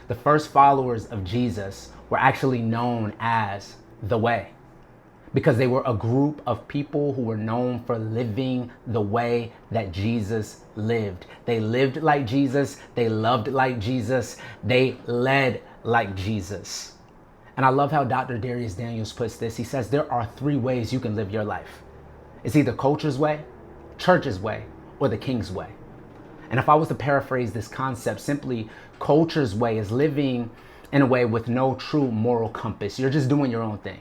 The first followers of Jesus were actually known as the Way, because they were a group of people who were known for living the way that Jesus lived. They lived like Jesus, they loved like Jesus, they led like Jesus. And I love how Dr. Darius Daniels puts this. He says there are three ways you can live your life. It's either culture's way, church's way, or the king's way. And if I was to paraphrase this concept, simply culture's way is living in a way with no true moral compass. You're just doing your own thing.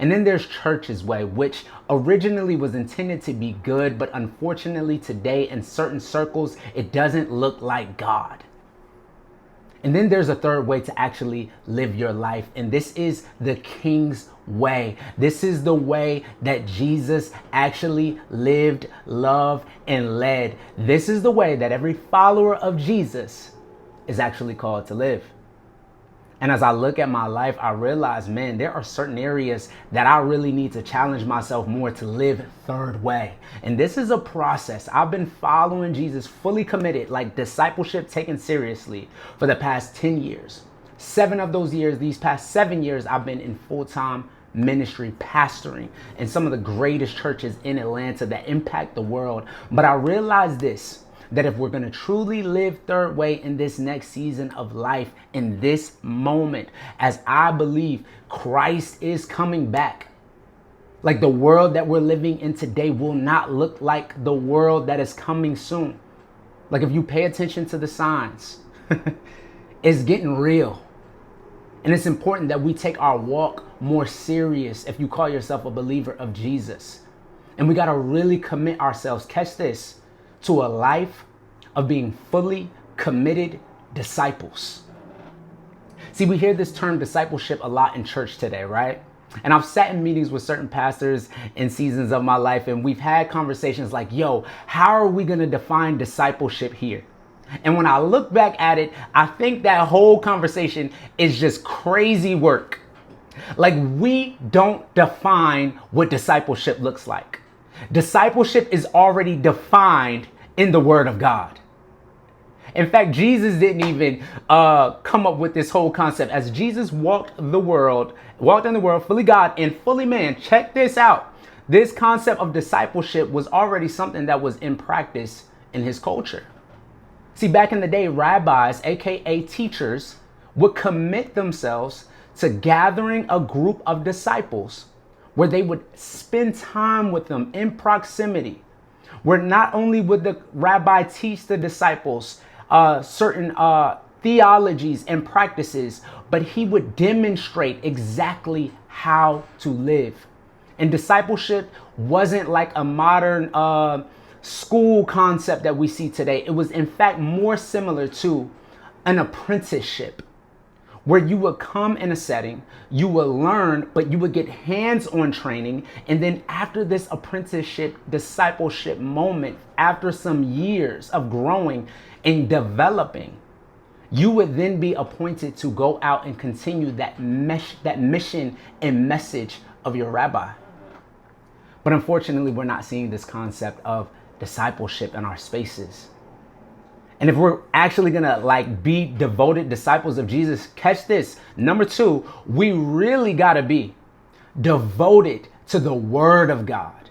And then there's church's way, which originally was intended to be good, but unfortunately today in certain circles, it doesn't look like God. And then there's a third way to actually live your life. And this is the king's way. This is the way that Jesus actually lived, loved, and led. This is the way that every follower of Jesus is actually called to live. And as I look at my life, I realize, man, there are certain areas that I really need to challenge myself more to live third way. And this is a process. I've been following Jesus fully committed, like discipleship taken seriously for the past 10 years. 7 of those years, these past 7 years, I've been in full-time ministry, pastoring in some of the greatest churches in Atlanta that impact the world. But I realized this, that if we're going to truly live third way in this next season of life, in this moment, as I believe Christ is coming back, like the world that we're living in today will not look like the world that is coming soon. Like if you pay attention to the signs, it's getting real. And it's important that we take our walk more serious if you call yourself a believer of Jesus. And we got to really commit ourselves, catch this, to a life of being fully committed disciples. See, we hear this term discipleship a lot in church today, right? And I've sat in meetings with certain pastors in seasons of my life, and we've had conversations like, yo, how are we going to define discipleship here? And when I look back at it, I think that whole conversation is just crazy work. Like, we don't define what discipleship looks like. Discipleship is already defined in the Word of God. In fact, Jesus didn't even come up with this whole concept. As Jesus walked in the world, fully God and fully man. Check this out. This concept of discipleship was already something that was in practice in his culture. See, back in the day, rabbis, aka teachers, would commit themselves to gathering a group of disciples where they would spend time with them in proximity, where not only would the rabbi teach the disciples certain theologies and practices, but he would demonstrate exactly how to live. And discipleship wasn't like a modern school concept that we see today. It was in fact more similar to an apprenticeship, where you would come in a setting, you will learn, but you would get hands-on training. And then after this apprenticeship, discipleship moment, after some years of growing and developing, you would then be appointed to go out and continue that mission and message of your rabbi. But unfortunately, we're not seeing this concept of discipleship in our spaces. And if we're actually gonna be devoted disciples of Jesus, catch this. Number 2, we really gotta be devoted to the Word of God.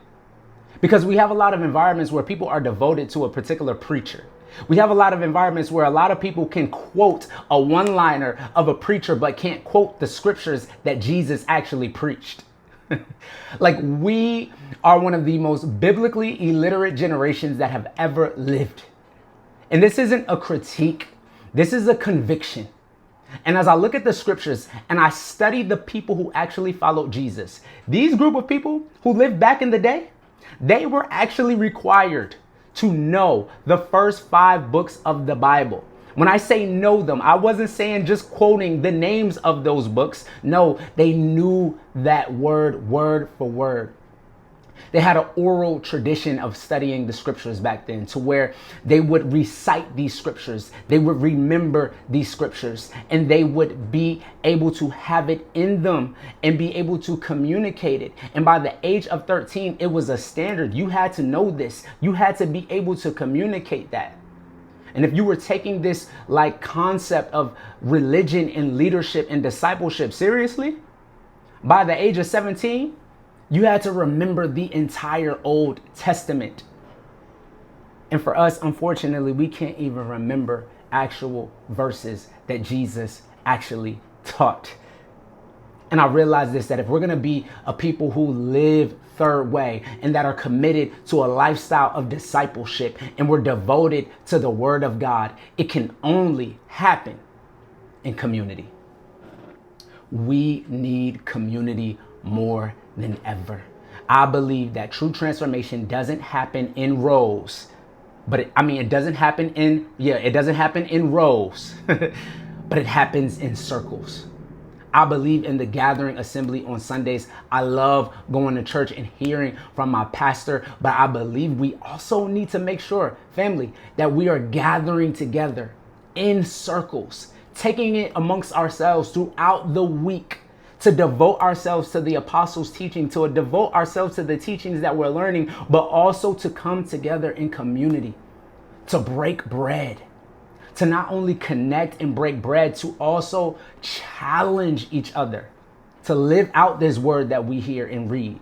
Because we have a lot of environments where people are devoted to a particular preacher. We have a lot of environments where a lot of people can quote a one-liner of a preacher, but can't quote the scriptures that Jesus actually preached. Like, we are one of the most biblically illiterate generations that have ever lived. And this isn't a critique. This is a conviction. And as I look at the scriptures and I study the people who actually followed Jesus, these group of people who lived back in the day, they were actually required to know the first 5 books of the Bible. When I say know them, I wasn't saying just quoting the names of those books. No, they knew that word for word. They had an oral tradition of studying the scriptures back then, to where they would recite these scriptures, they would remember these scriptures, and they would be able to have it in them and be able to communicate it. And by the age of 13, it was a standard. You had to know this. You had to be able to communicate that. And if you were taking this like concept of religion and leadership and discipleship seriously, by the age of 17, you had to remember the entire Old Testament. And for us, unfortunately, we can't even remember actual verses that Jesus actually taught. And I realize this, that if we're going to be a people who live third way and that are committed to a lifestyle of discipleship and we're devoted to the word of God, it can only happen in community. We need community more than ever. I believe that true transformation doesn't happen in rows, but it doesn't happen in rows, but it happens in circles. I believe in the gathering assembly on Sundays. I love going to church and hearing from my pastor, but I believe we also need to make sure, family, that we are gathering together in circles, taking it amongst ourselves throughout the week to devote ourselves to the apostles' teaching, to devote ourselves to the teachings that we're learning, but also to come together in community, to break bread, to not only connect and break bread, to also challenge each other, to live out this word that we hear and read.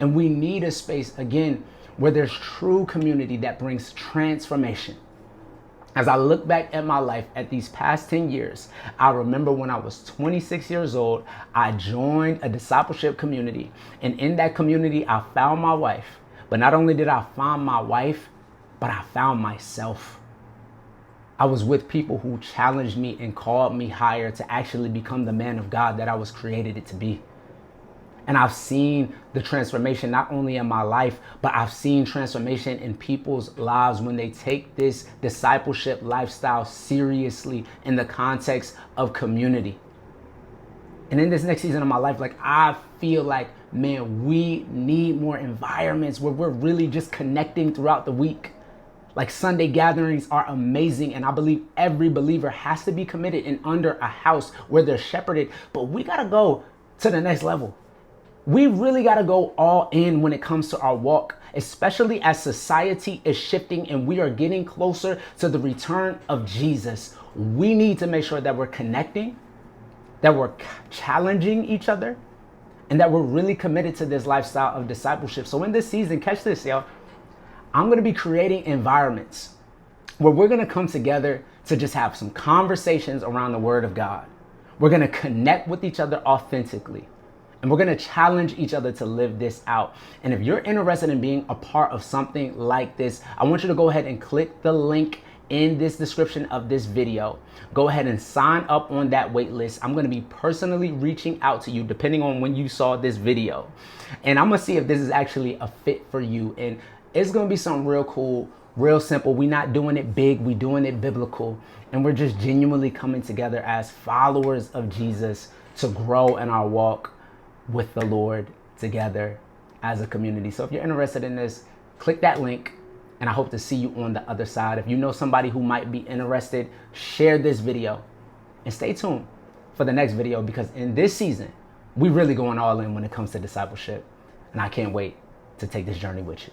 And we need a space, again, where there's true community that brings transformation. As I look back at my life at these past 10 years, I remember when I was 26 years old, I joined a discipleship community. And in that community, I found my wife. But not only did I find my wife, but I found myself. I was with people who challenged me and called me higher to actually become the man of God that I was created to be. And I've seen the transformation not only in my life, but I've seen transformation in people's lives when they take this discipleship lifestyle seriously in the context of community. And in this next season of my life, I feel like, man, we need more environments where we're really just connecting throughout the week. Sunday gatherings are amazing, and I believe every believer has to be committed and under a house where they're shepherded. But we got to go to the next level. We really got to go all in when it comes to our walk, especially as society is shifting and we are getting closer to the return of Jesus. We need to make sure that we're connecting, that we're challenging each other, and that we're really committed to this lifestyle of discipleship. So in this season, catch this, y'all, I'm going to be creating environments where we're going to come together to just have some conversations around the word of God. We're going to connect with each other authentically. And we're going to challenge each other to live this out. And if you're interested in being a part of something like this, I want you to go ahead and click the link in this description of this video. Go ahead and sign up on that wait list. I'm going to be personally reaching out to you depending on when you saw this video. And I'm going to see if this is actually a fit for you. And it's going to be something real cool, real simple. We're not doing it big. We're doing it biblical. And we're just genuinely coming together as followers of Jesus to grow in our walk with the Lord together as a community. So if you're interested in this, click that link, and I hope to see you on the other side. If you know somebody who might be interested, share this video and stay tuned for the next video, because in this season, we really going all in when it comes to discipleship. And I can't wait to take this journey with you.